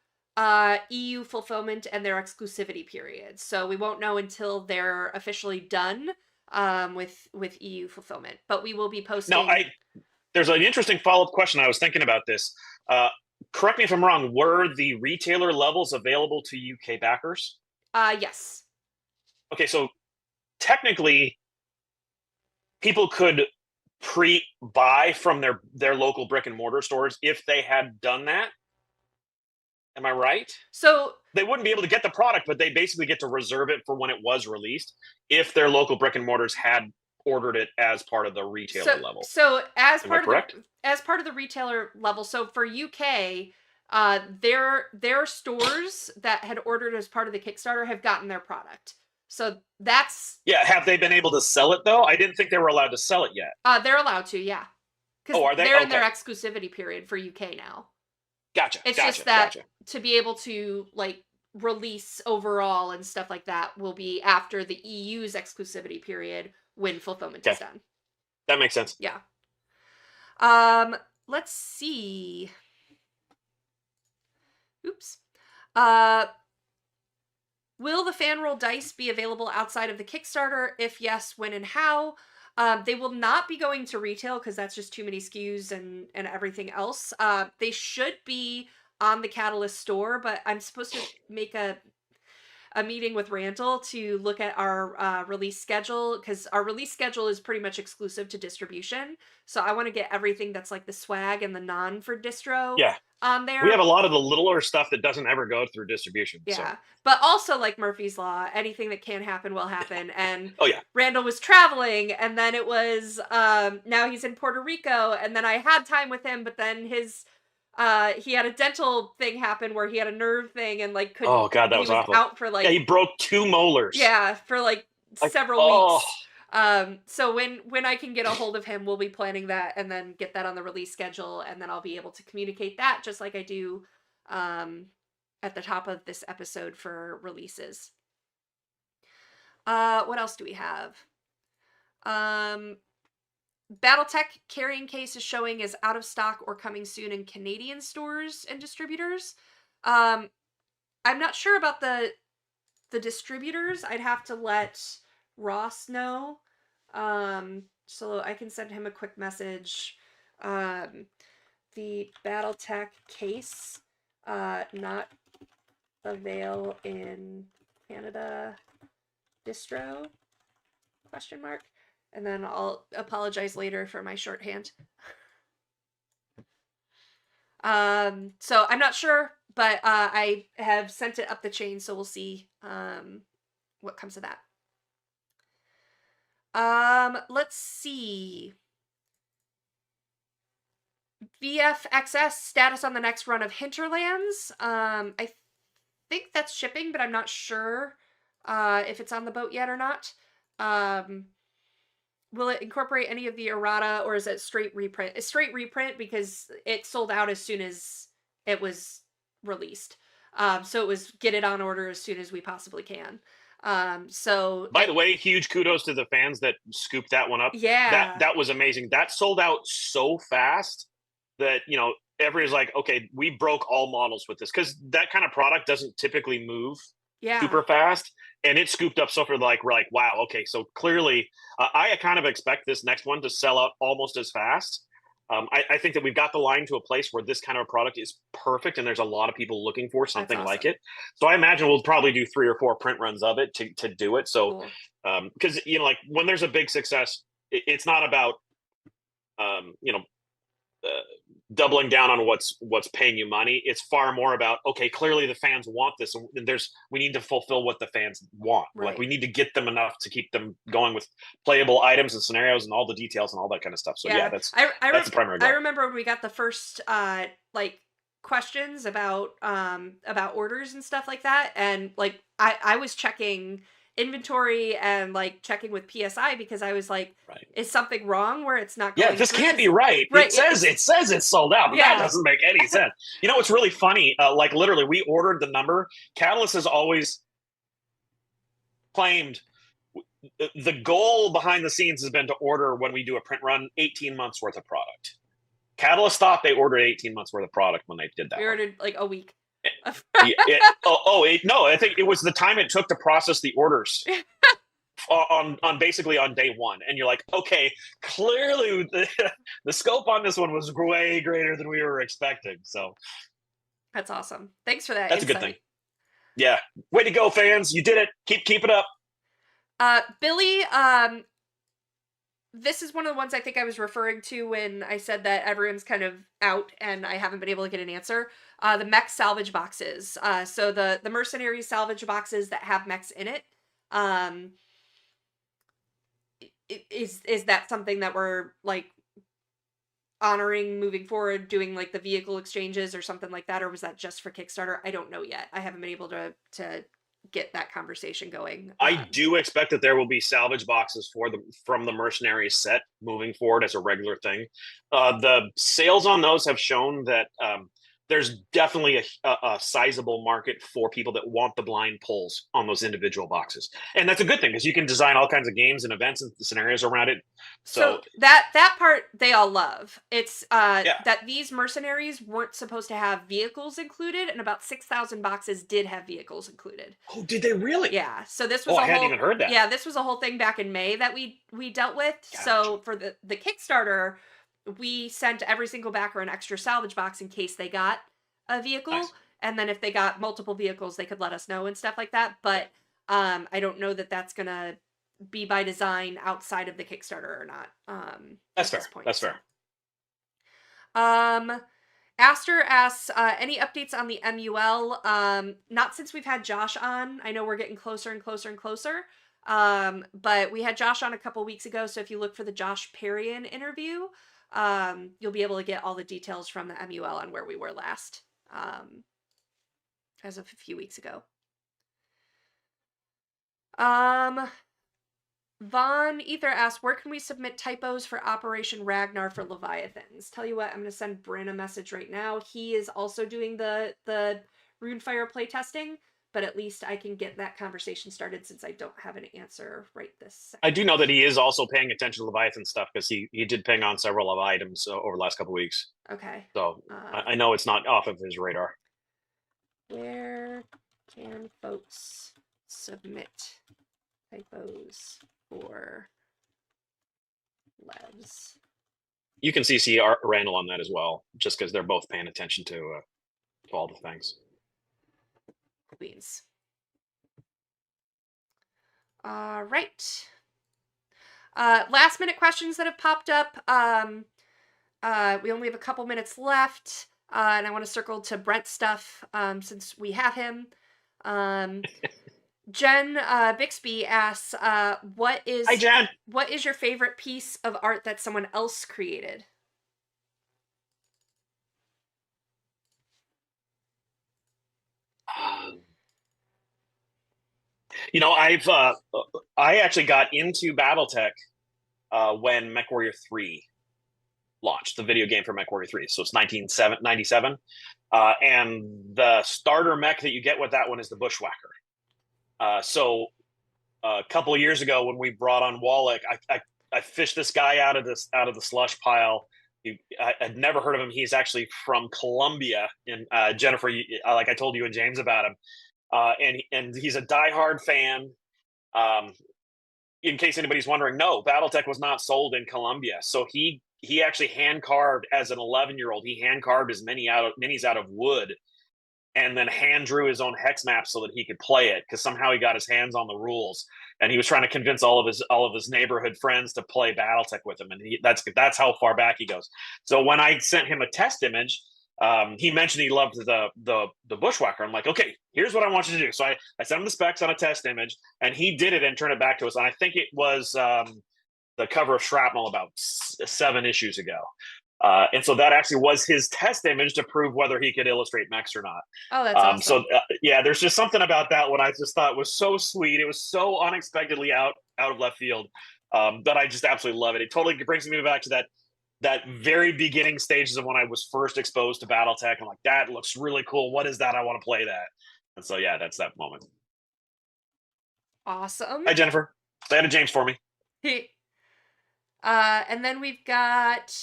EU fulfillment and their exclusivity period. So we won't know until they're officially done with EU fulfillment. But we will be posting. No, there's an interesting follow-up question. I was thinking about this. Correct me if I'm wrong. Were the retailer levels available to UK backers? Yes. Okay, so technically, people could pre-buy from their local brick and mortar stores if they had done that. Am I right? So they wouldn't be able to get the product, but they basically get to reserve it for when it was released if their local brick and mortars had ordered it as part of the retailer level. So as part of the retailer level, so for UK, their stores that had ordered as part of the Kickstarter have gotten their product. So that's... Yeah, have they been able to sell it, though? I didn't think they were allowed to sell it yet. They're allowed to, yeah. Oh, are they? They're in their exclusivity period for UK now. Gotcha. It's just that to be able to, like, release overall and stuff like that will be after the EU's exclusivity period when fulfillment is done. That makes sense. Yeah. Let's see. Oops. Will the fan roll dice be available outside of the Kickstarter? If yes, when and how? They will not be going to retail because that's just too many SKUs and everything else. They should be on the Catalyst store, but I'm supposed to make a meeting with Randall to look at our release schedule, because our release schedule is pretty much exclusive to distribution. So I want to get everything that's like the swag and the non for distro Yeah. on there. We have a lot of the littler stuff that doesn't ever go through distribution. Yeah. So. But also, like Murphy's Law, anything that can happen will happen. And Oh, yeah. Randall was traveling, and then it was, now he's in Puerto Rico, and then I had time with him, but then his, he had a dental thing happen where he had a nerve thing and, like, couldn't, Oh, God, that he was was awful. out for, like... Yeah, he broke 2 molars. Yeah, for, like several weeks. So when I can get a hold of him, we'll be planning that and then get that on the release schedule, and then I'll be able to communicate that just like I do at the top of this episode for releases. What else do we have? Battletech carrying case is showing as out of stock or coming soon in Canadian stores and distributors. I'm not sure about the distributors. I'd have to let Ross know. So I can send him a quick message. The Battletech case, not avail in Canada distro, ? And then I'll apologize later for my shorthand. So I'm not sure, but I have sent it up the chain, so we'll see what comes of that. Let's see. VFXS status on the next run of Hinterlands. I think that's shipping, but I'm not sure if it's on the boat yet or not. Will it incorporate any of the errata, or is it straight reprint? It's straight reprint because it sold out as soon as it was released. So it was get it on order as soon as we possibly can. So by the way, huge kudos to the fans that scooped that one up. Yeah. That was amazing. That sold out so fast that, you know, everybody's like, okay, we broke all models with this, because that kind of product doesn't typically move super fast, and it scooped up so for like, we're like, wow, okay, so clearly I kind of expect this next one to sell out almost as fast. I think that we've got the line to a place where this kind of product is perfect, and there's a lot of people looking for something like it. So I imagine we'll probably do 3 or 4 print runs of it to do it. So because you know, like when there's a big success, it's not about you know, doubling down on what's paying you money. It's far more about, okay, clearly the fans want this, and we need to fulfill what the fans want. Right. Like we need to get them enough to keep them going with playable items and scenarios and all the details and all that kind of stuff. So yeah, that's the primary goal. I remember when we got the first like questions about orders and stuff like that, and like I was checking inventory and like checking with PSI because I was like, is something wrong where it's not going? Yeah, this can't be right. It says it's sold out, but that doesn't make any sense. You know what's really funny? Like literally, we ordered the number. Catalyst has always claimed the goal behind the scenes has been to order, when we do a print run, 18 months worth of product. Catalyst thought they ordered 18 months worth of product when they did that. We ordered like a week. No, I think it was the time it took to process the orders on basically on day one, and you're like, okay, clearly the scope on this one was way greater than we were expecting. So that's awesome. Thanks for that. That's insight. A good thing. Yeah, way to go, fans! You did it. Keep it up. Billy, this is one of the ones I think I was referring to when I said that everyone's kind of out and I haven't been able to get an answer. The mech salvage boxes. So the mercenary salvage boxes that have mechs in it. Is that something that we're like honoring moving forward, doing like the vehicle exchanges or something like that, or was that just for Kickstarter? I don't know yet. I haven't been able to get that conversation going. I do expect that there will be salvage boxes from the mercenary set moving forward as a regular thing. The sales on those have shown that there's definitely a sizable market for people that want the blind pulls on those individual boxes, and that's a good thing because you can design all kinds of games and events and scenarios around it. So that part they all love. It's that these mercenaries weren't supposed to have vehicles included, and about 6,000 boxes did have vehicles included. Oh, did they really? Yeah. So this was I hadn't even heard that. Yeah, this was a whole thing back in May that we dealt with. Gotcha. So for the Kickstarter, we sent every single backer an extra salvage box in case they got a vehicle. Nice. and then if they got multiple vehicles, they could let us know and stuff like that. But I don't know that that's gonna be by design outside of the Kickstarter or not. That's at fair. this point, That's so. fair. Aster asks, any updates on the MUL? Not since we've had Josh on. I know we're getting closer and closer and closer. But we had Josh on a couple weeks ago, so if you look for the Josh Perrion interview, you'll be able to get all the details from the MUL on where we were last, as of a few weeks ago. Von Ether asks, where can we submit typos for Operation Ragnar for Leviathans? Tell you what, I'm going to send Bryn a message right now. He is also doing the Runefire playtesting, but at least I can get that conversation started since I don't have an answer right this second. I do know that he is also paying attention to Leviathan stuff because he did ping on several of items over the last couple weeks. Okay. So I know it's not off of his radar. Where can folks submit typos for Levs? You can CC Randall on that as well, just because they're both paying attention to all the things. Please. All right. Last minute questions that have popped up. We only have a couple minutes left, and I want to circle to Brent stuff since we have him. Jen Bixby asks, Hi, Jen. What is your favorite piece of art that someone else created? You know, I actually got into Battletech when Mechwarrior 3 launched, the video game for Mechwarrior 3. So it's 1997. And the starter mech that you get with that one is the Bushwhacker. So a couple of years ago when we brought on Wallach, I fished this guy out of the slush pile. I had never heard of him. He's actually from Colombia. And Jennifer, like I told you and James about him. And he's a diehard fan. In case anybody's wondering, no, Battletech was not sold in Colombia. So he actually hand carved as an 11-year-old. He hand carved his minis out of wood, and then hand drew his own hex map so that he could play it, because somehow he got his hands on the rules, and he was trying to convince all of his neighborhood friends to play Battletech with him, and that's how far back he goes. So when I sent him a test image, he mentioned he loved the Bushwhacker. I'm like, okay, here's what I want you to do. So I sent him the specs on a test image, and he did it and turned it back to us. And I think it was the cover of Shrapnel about 7 issues ago. And so that actually was his test image to prove whether he could illustrate mechs or not. Oh, that's awesome. So yeah, there's just something about that one I just thought was so sweet. It was so unexpectedly out of left field that I just absolutely love it. It totally brings me back to that very beginning stages of when I was first exposed to Battletech. I'm like, that looks really cool. What is that? I want to play that. And so yeah, that's that moment. Awesome. Hi, Jennifer. Say hi to James for me. And then we've got...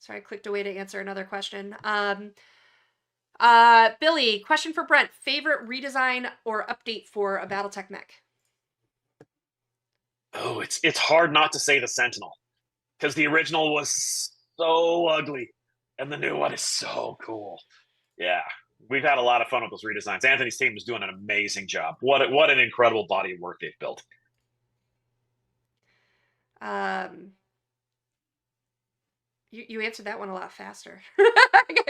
Sorry, I clicked away to answer another question. Billy, question for Brent. Favorite redesign or update for a Battletech mech? Oh, it's hard not to say the Sentinel, because the original was so ugly, and the new one is so cool. Yeah, we've had a lot of fun with those redesigns. Anthony's team is doing an amazing job. What an incredible body of work they've built. You answered that one a lot faster.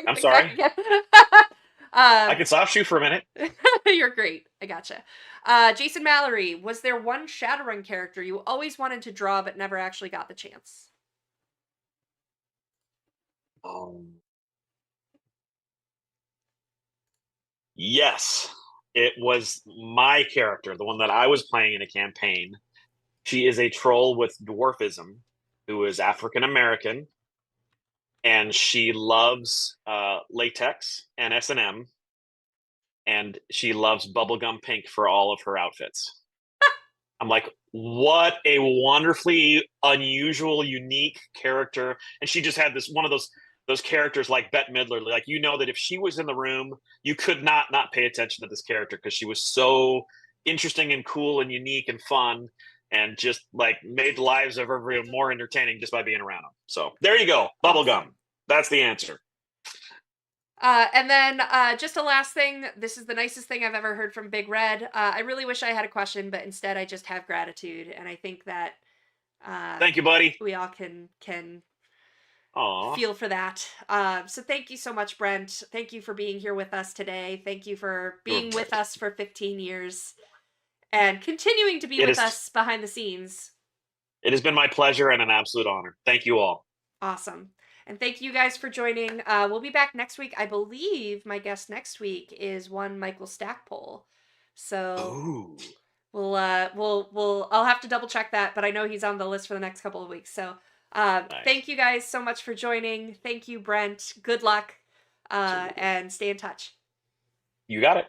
I'm sorry. I can soft shoot for a minute. You're great. I gotcha. Jason Mallory, was there one Shadowrun character you always wanted to draw but never actually got the chance? Yes, it was my character, the one that I was playing in a campaign. She is a troll with dwarfism who is African American, and she loves latex and S&M, and she loves bubblegum pink for all of her outfits. I'm like, what a wonderfully unusual, unique character. And she just had one of those characters like Bette Midler. Like, you know that if she was in the room, you could not pay attention to this character because she was so interesting and cool and unique and fun, and just like made the lives of everyone more entertaining just by being around them. So there you go. Bubblegum. That's the answer. And then just a last thing. This is the nicest thing I've ever heard from Big Red. I really wish I had a question, but instead I just have gratitude, and I think that Thank you, buddy. we all can Aw. feel for that. So thank you so much, Brent. Thank you for being here with us today. Thank you for being with us for 15 years and continuing to be with us behind the scenes. It has been my pleasure and an absolute honor. Thank you all. Awesome. And thank you guys for joining. We'll be back next week. I believe my guest next week is one Michael Stackpole. So Ooh. I'll have to double check that, but I know he's on the list for the next couple of weeks. So Nice. thank you guys so much for joining. Thank you, Brent. Good luck. And stay in touch. You got it.